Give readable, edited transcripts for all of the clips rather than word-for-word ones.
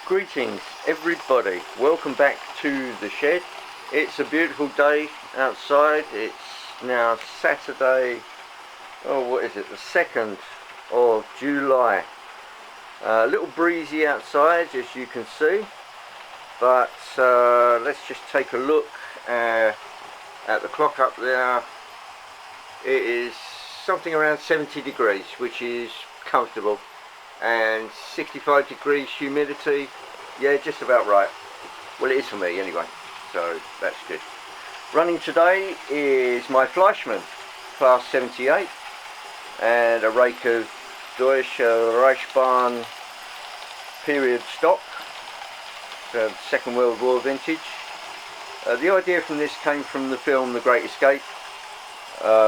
Greetings everybody, welcome back to the shed. It's a beautiful day outside. It's now Saturday, what is it, the 2nd of July. A little breezy outside as you can see, but let's just take a look at the clock up there. It is something around 70 degrees, which is comfortable, and 65 degrees humidity. Yeah, just about right. Well, it is for me anyway, so that's good. Running today is my Fleischmann class 78 and a rake of Fleischmann period stock, Second World War vintage. The idea from this came from the film The Great Escape,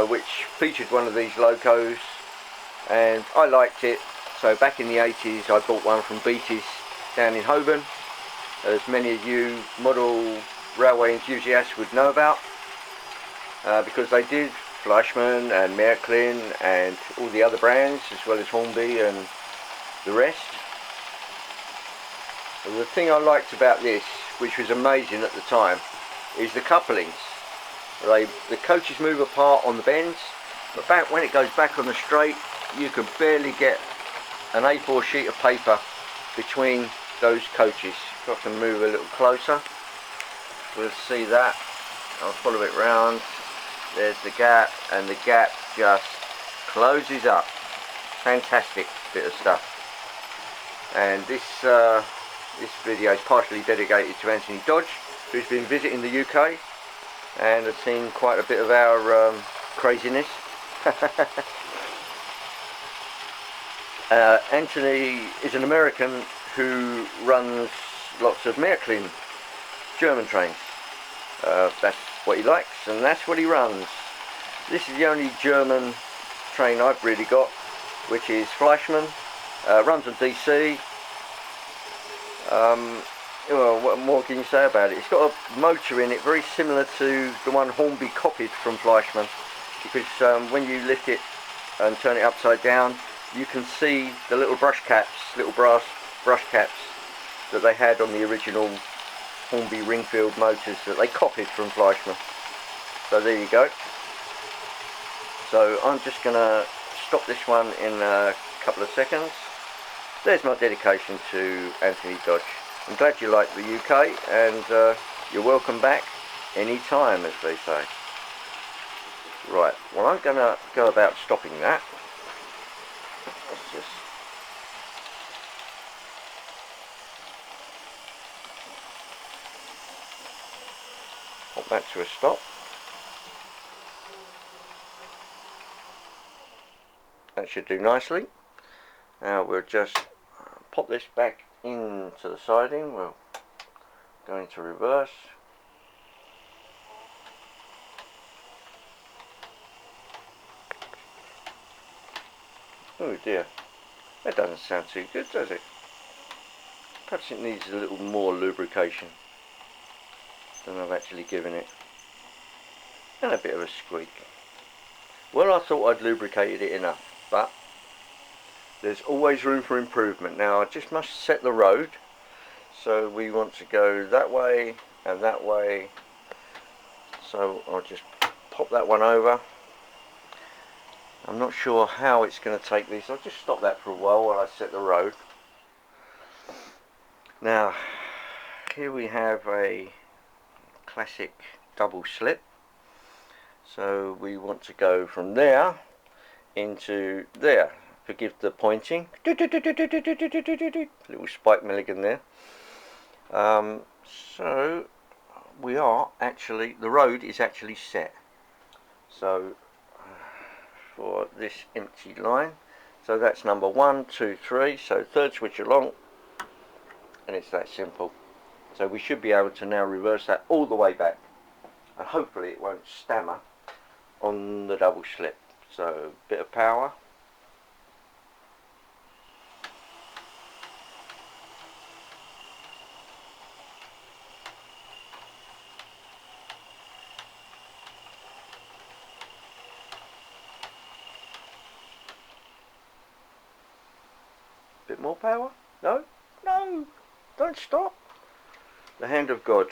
which featured one of these locos, and I liked it. So back in the 80s I bought one from Beatty's down in Holborn, as many of you model railway enthusiasts would know about, because they did Fleischmann and Märklin and all the other brands, as well as Hornby and the rest. So the thing I liked about this, which was amazing at the time, is the couplings. The coaches move apart on the bends, but when it goes back on the straight, you can barely get an A4 sheet of paper between those coaches. If I can move a little closer, we'll see that. I'll follow it round. There's the gap, and the gap just closes up. Fantastic bit of stuff. And this video is partially dedicated to Anthony Dodge, who's been visiting the UK and has seen quite a bit of our craziness. Anthony is an American who runs lots of Märklin German trains. That's what he likes, and that's what he runs. This is the only German train I've really got, which is Fleischmann. Runs on DC. Well, what more can you say about it? It's got a motor in it very similar to the one Hornby copied from Fleischmann, because when you lift it and turn it upside down, you can see the little brush caps, little brass brush caps that they had on the original Hornby Ringfield motors that they copied from Fleischmann. So there you go. So I'm just going to stop this one in a couple of seconds. There's my dedication to Anthony Dodge. I'm glad you like the UK, and you're welcome back anytime, as they say. Right, well, I'm going to go about stopping that. Let's just pop that to a stop. That should do nicely. Now we'll just pop this back into the siding. We'll go into reverse. Oh dear, that doesn't sound too good, does it? Perhaps it needs a little more lubrication than I've actually given it. And a bit of a squeak. Well, I thought I'd lubricated it enough, but there's always room for improvement. Now I just must set the road, so we want to go that way and that way. So I'll just pop that one over. I'm not sure how it's going to take this. I'll just stop that for a while I set the road. Now here we have a classic double slip. So we want to go from there into there. Forgive the pointing. Little Spike Milligan there. So we are actually, the road is actually set. So for this empty line, so that's number 1, 2, 3. So third switch along, and it's that simple. So we should be able to now reverse that all the way back, and hopefully it won't stammer on the double slip. So bit of power. Bit more power? No? No! Don't stop. The hand of God.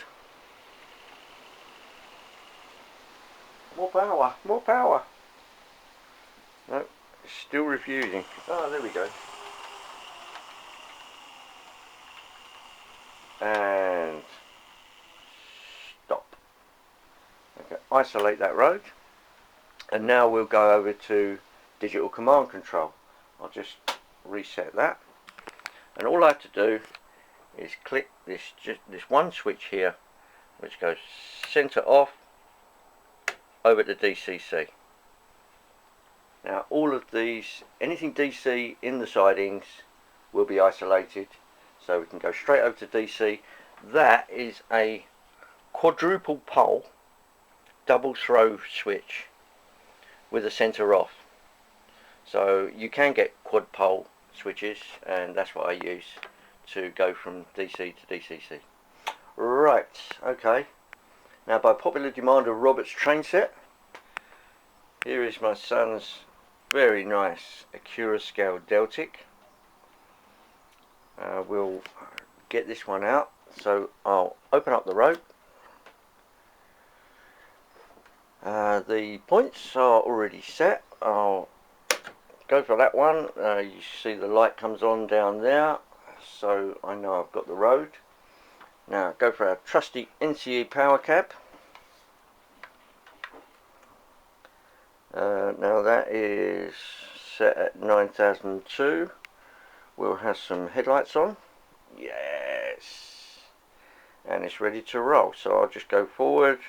More power, more power. No, it's still refusing. Oh, there we go. And stop. Okay, isolate that road. And now we'll go over to digital command control. I'll just reset that. And all I have to do is click this one switch here, which goes center off over to DCC. Now all of these, anything DC in the sidings will be isolated, so we can go straight over to DC. That is a quadruple pole double throw switch with a center off. So you can get quad pole switches, and that's what I use to go from DC to DCC. Right, okay. Now by popular demand of Robert's train set, here is my son's very nice Acura scale Deltic. We'll get this one out, so I'll open up the road. The points are already set. I'll go for that one. You see the light comes on down there, so I know I've got the road. Now go for our trusty NCE power cab. Now that is set at 9002. We'll have some headlights on. Yes. And it's ready to roll, so I'll just go forward.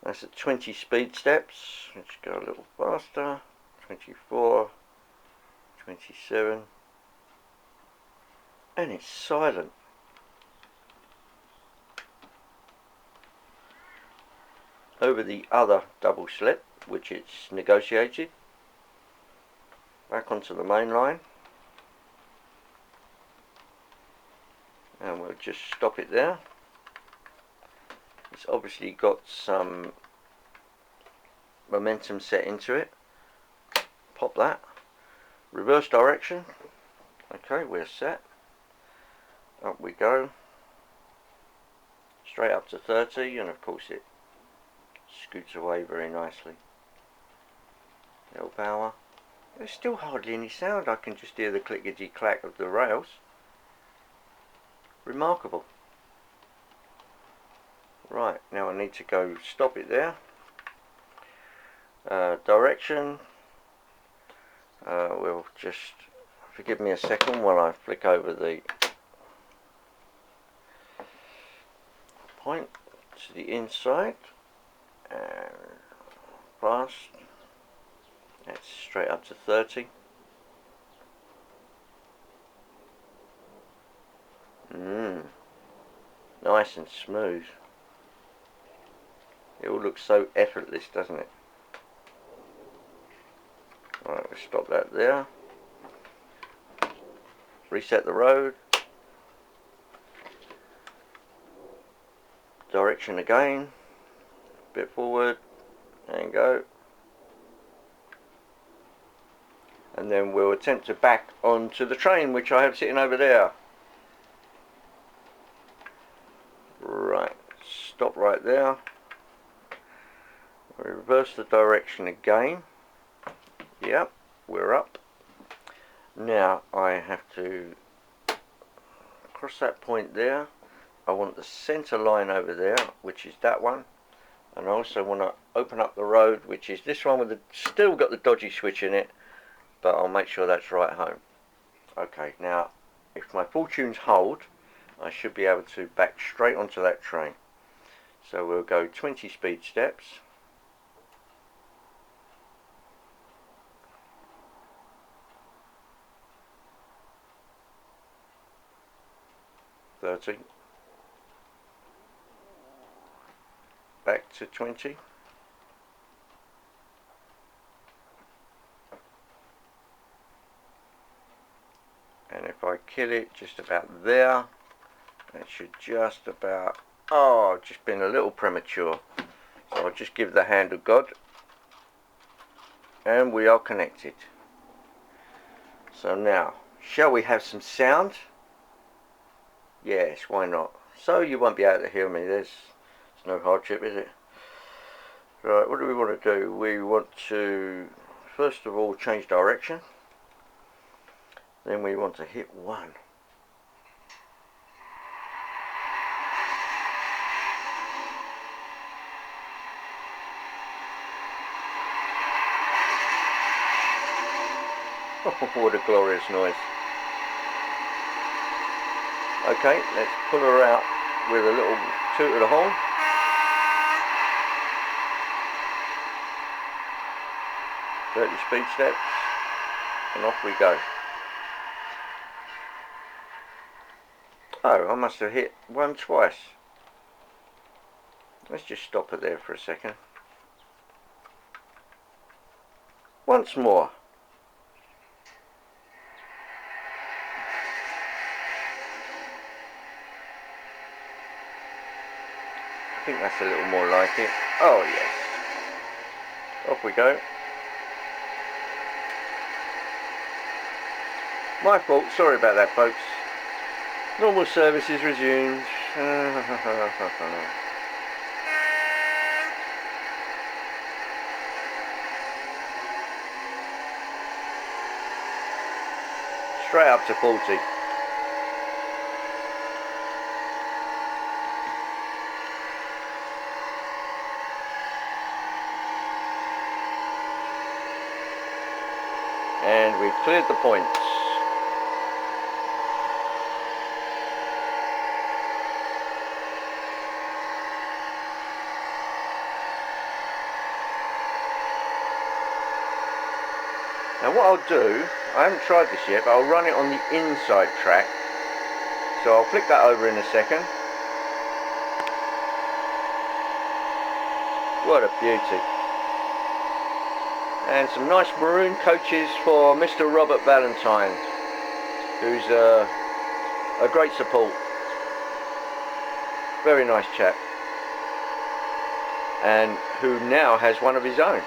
That's at 20 speed steps. Let's go a little faster. 24, 27, and it's silent. Over the other double slip, which it's negotiated, back onto the main line, and we'll just stop it there. It's obviously got some momentum set into it. Pop that. Reverse direction. Okay, we're set. Up we go. Straight up to 30, and of course it scoots away very nicely. Little power. There's still hardly any sound. I can just hear the clickety clack of the rails. Remarkable. Right, now I need to go stop it there. Direction. We'll just, forgive me a second while I flick over the point to the inside, and fast. That's straight up to 30. Nice and smooth. It all looks so effortless, doesn't it? Right, we'll stop that there. Reset the road. Direction again. Bit forward. And go. And then we'll attempt to back onto the train, which I have sitting over there. Right, stop right there. Reverse the direction again. Yep, we're up. Now I have to cross that point there. I want the center line over there, which is that one. And I also want to open up the road, which is this one with the, still got the dodgy switch in it, but I'll make sure that's right home. Okay, now if my fortunes hold, I should be able to back straight onto that train. So we'll go 20 speed steps. 30, back to 20, and if I kill it just about there, it should just about, oh, I've just been a little premature, so I'll just give the hand of God, and we are connected. So now, shall we have some sound? Yes, why not? So you won't be able to hear me. There's no hardship, is it? Right, what do we want to do? We want to, first of all, change direction. Then we want to hit 1. Oh, what a glorious noise. Okay, let's pull her out with a little toot of the horn. Dirty speed steps, and off we go. Oh, I must have hit 1 twice. Let's just stop it there for a second. Once more. I think that's a little more like it. Oh yes. Off we go. My fault, sorry about that folks. Normal service is resumed. Straight up to 40. And we've cleared the points. Now what I'll do, I haven't tried this yet, but I'll run it on the inside track. So I'll flick that over in a second. What a beauty. And some nice maroon coaches for Mr. Robert Valentine, who's a great support. Very nice chap. And who now has one of his own.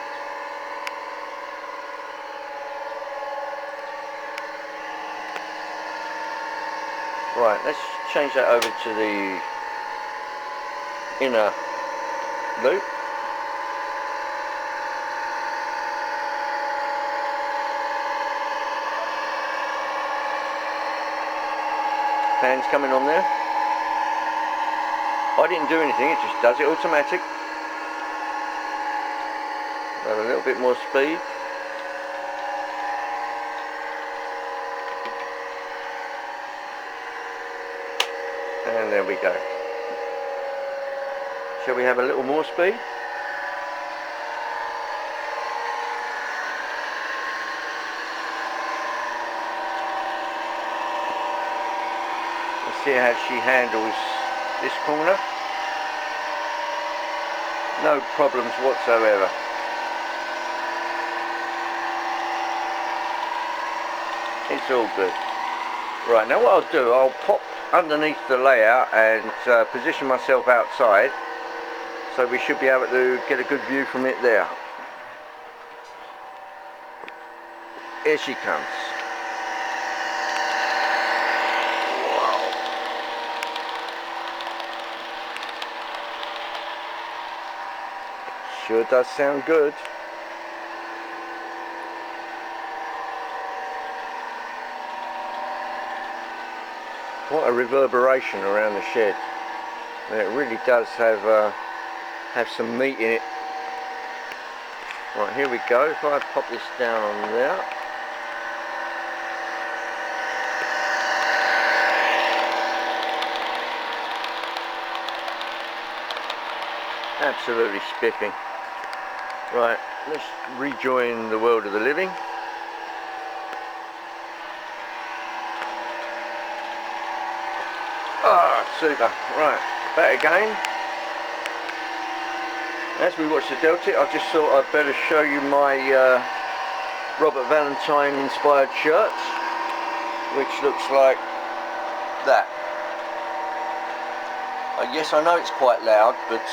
Right, let's change that over to the inner loop. Fans coming on there. I didn't do anything, it just does it automatic. Have a little bit more speed. And there we go. Shall we have a little more speed? Let's see how she handles this corner. No problems whatsoever. It's all good. Right, now what I'll do, I'll pop underneath the layout and position myself outside, so we should be able to get a good view from it there. Here she comes. Wow. Sure does sound good. What a reverberation around the shed. And it really does have some meat in it. Right, here we go. If I pop this down on there. Absolutely spiffing. Right, let's rejoin the world of the living. Ah, super. Right, back again. As we watch the Deltic, I just thought I'd better show you my Robert Valentine inspired shirt, which looks like that. Yes, I know it's quite loud, but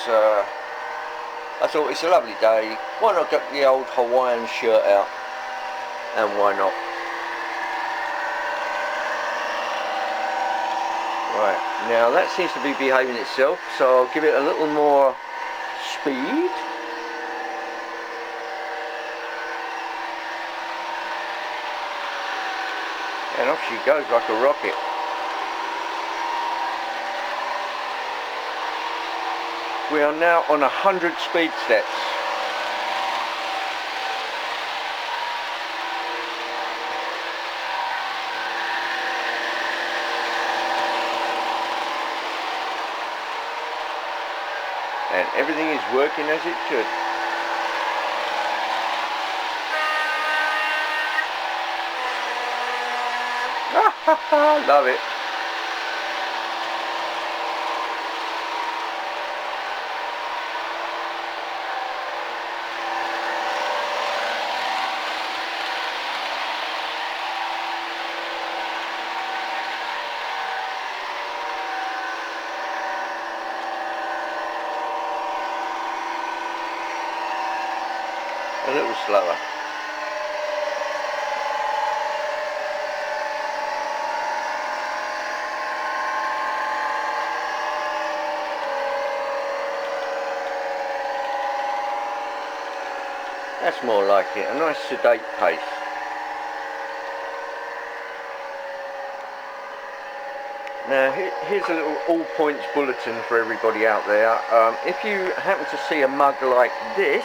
I thought it's a lovely day. Why not get the old Hawaiian shirt out? And why not? Right, now that seems to be behaving itself, so I'll give it a little more speed. And off she goes like a rocket. We are now on 100 speed steps. And everything is working as it should. Love it. A little slower. That's more like it, a nice sedate pace. Now here's a little all points bulletin for everybody out there. If you happen to see a mug like this,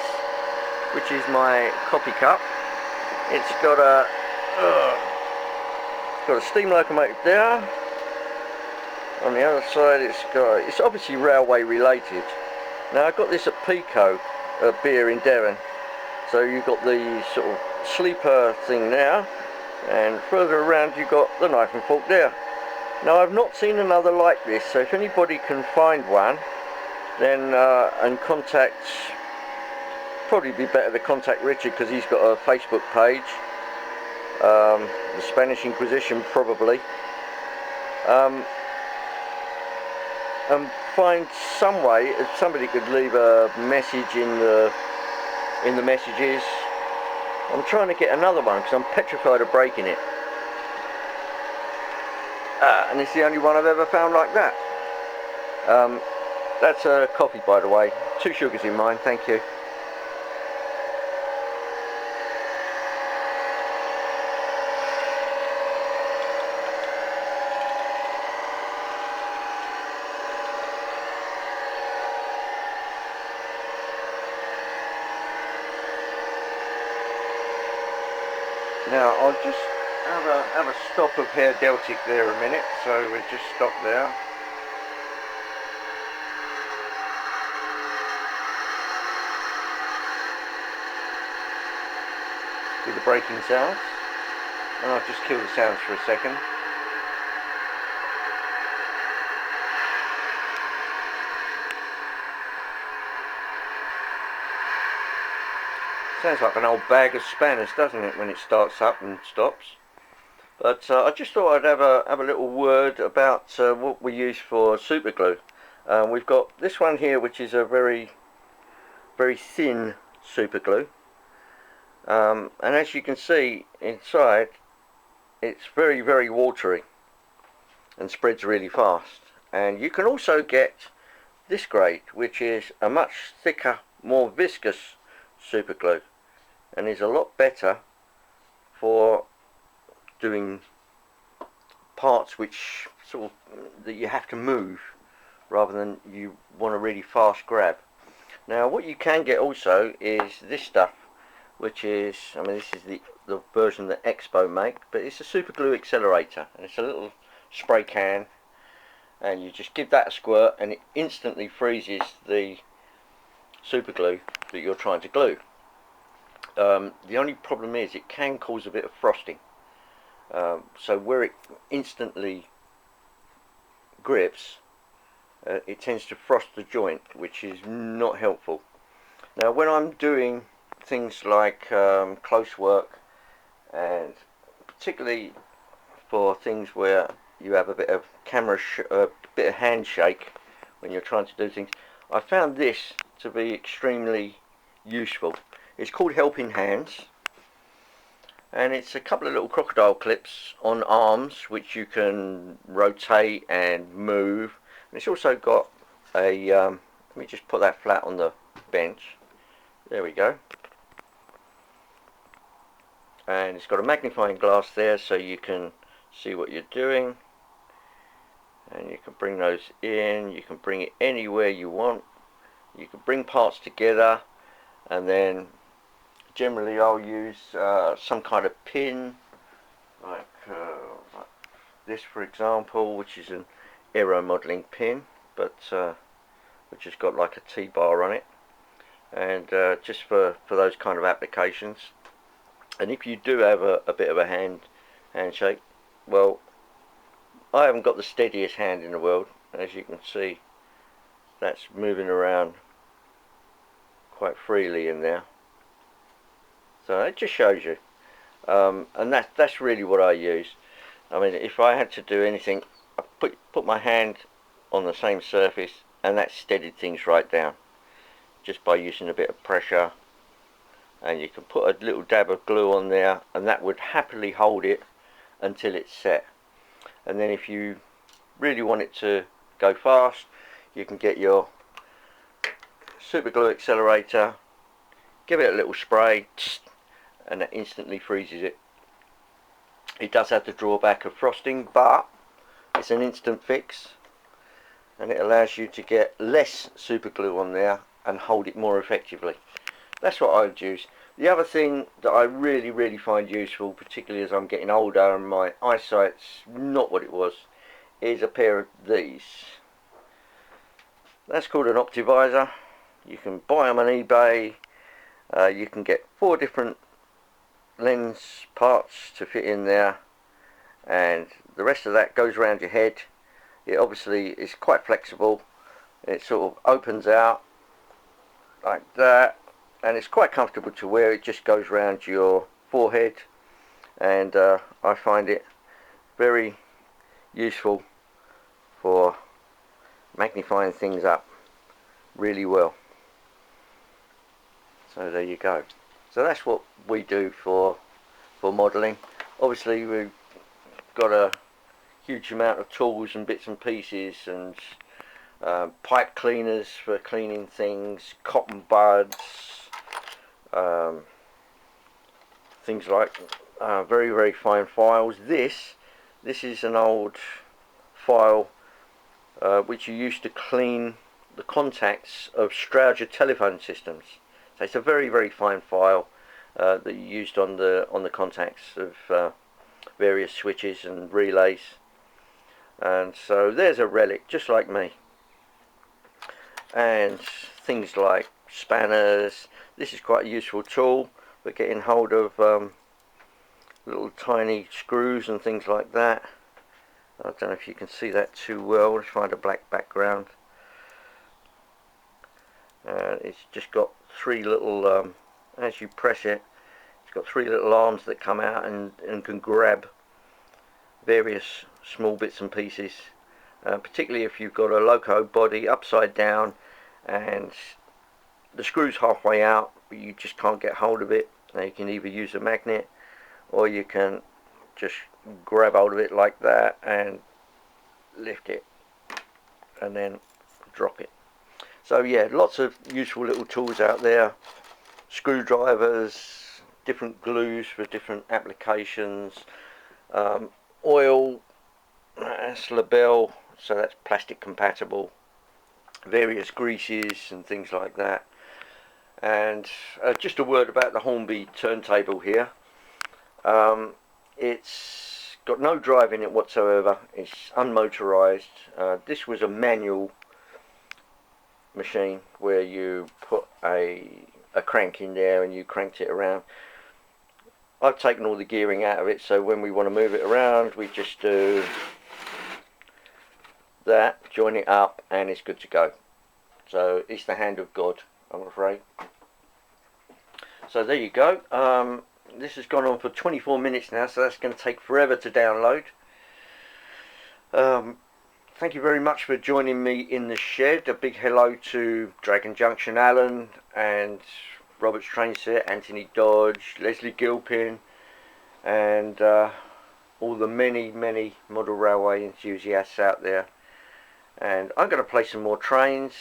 which is my coffee cup, it's got a steam locomotive there. On the other side it's obviously railway related. Now I got this at Pico, beer in Devon. So you've got the sort of sleeper thing there, and further around you've got the knife and fork there. Now I've not seen another like this, so if anybody can find one, then and contact, probably be better to contact Richard because he's got a Facebook page, the Spanish Inquisition probably, and find some way, if somebody could leave a message in the messages. I'm trying to get another one because I'm petrified of breaking it. And it's the only one I've ever found like that. That's a coffee, by the way. 2 sugars in mine, thank you. Now I'll just have a stop of Herr Deltic there a minute, so we'll just stop there. Do the braking sounds, and I'll just kill the sounds for a second. Sounds like an old bag of spanners, doesn't it, when it starts up and stops? But I just thought I'd have a little word about what we use for super glue. We've got this one here, which is a very thin super glue, and as you can see inside, it's very watery and spreads really fast. And you can also get this grade, which is a much thicker, more viscous super glue, and is a lot better for doing parts which sort of that you have to move rather than you want a really fast grab. Now what you can get also is this stuff, which is, I mean, this is the version that Expo make, but it's a super glue accelerator, and it's a little spray can, and you just give that a squirt and it instantly freezes the super glue that you're trying to glue. The only problem is it can cause a bit of frosting. So where it instantly grips, it tends to frost the joint, which is not helpful. Now when I'm doing things like close work, and particularly for things where you have a bit of bit of handshake when you're trying to do things, I found this to be extremely useful. It's called Helping Hands, and it's a couple of little crocodile clips on arms which you can rotate and move. And it's also got a let me just put that flat on the bench. There we go. And it's got a magnifying glass there so you can see what you're doing, and you can bring those in, you can bring it anywhere you want, you can bring parts together, and then generally I'll use some kind of pin like this, for example, which is an aero modelling pin, but which has got like a T-bar on it, and just for those kind of applications. And if you do have a bit of a handshake, well, I haven't got the steadiest hand in the world. As you can see, that's moving around quite freely in there. So it just shows you, and that's really what I use. I mean, if I had to do anything, I put my hand on the same surface, and that steadied things right down, just by using a bit of pressure. And you can put a little dab of glue on there, and that would happily hold it until it's set. And then if you really want it to go fast, you can get your super glue accelerator, give it a little spray, and that instantly freezes it. It does have the drawback of frosting, but it's an instant fix, and it allows you to get less super glue on there and hold it more effectively. That's what I would use. The other thing that I really find useful, particularly as I'm getting older and my eyesight's not what it was, is a pair of these. That's called an Optivisor. You can buy them on eBay. You can get 4 different lens parts to fit in there, and the rest of that goes around your head. It obviously is quite flexible. It sort of opens out like that, and it's quite comfortable to wear. It just goes around your forehead, and I find it very useful for magnifying things up really well. So there you go. So that's what we do for modelling. Obviously we've got a huge amount of tools and bits and pieces, and pipe cleaners for cleaning things, cotton buds, things like very fine files. This is an old file which you used to clean the contacts of Strowger telephone systems. So it's a very fine file that you used on the contacts of various switches and relays. And so there's a relic just like me. And things like spanners. This is quite a useful tool for getting hold of little tiny screws and things like that. I don't know if you can see that too well. Let's find a black background. It's just got 3 little, as you press it, it's got 3 little arms that come out and can grab various small bits and pieces, particularly if you've got a loco body upside down and the screw's halfway out but you just can't get hold of it. Now you can either use a magnet, or you can just grab hold of it like that and lift it and then drop it. So yeah, lots of useful little tools out there. Screwdrivers, different glues for different applications, oil, that's label, so that's plastic compatible, various greases and things like that. And just a word about the Hornby turntable here. It's got no drive in it whatsoever. It's unmotorized. This was a manual machine where you put a crank in there and you cranked it around. I've taken all the gearing out of it, so when we want to move it around we just do that, join it up, and it's good to go. So it's the hand of God, I'm afraid. So there you go. This has gone on for 24 minutes now, so that's going to take forever to download. Thank you very much for joining me in the shed. A big hello to Dragon Junction Alan and Robert's Train Set, Anthony Dodge, Leslie Gilpin, and all the many model railway enthusiasts out there. And I'm going to play some more trains,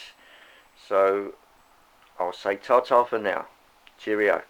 so I'll say ta-ta for now. Cheerio.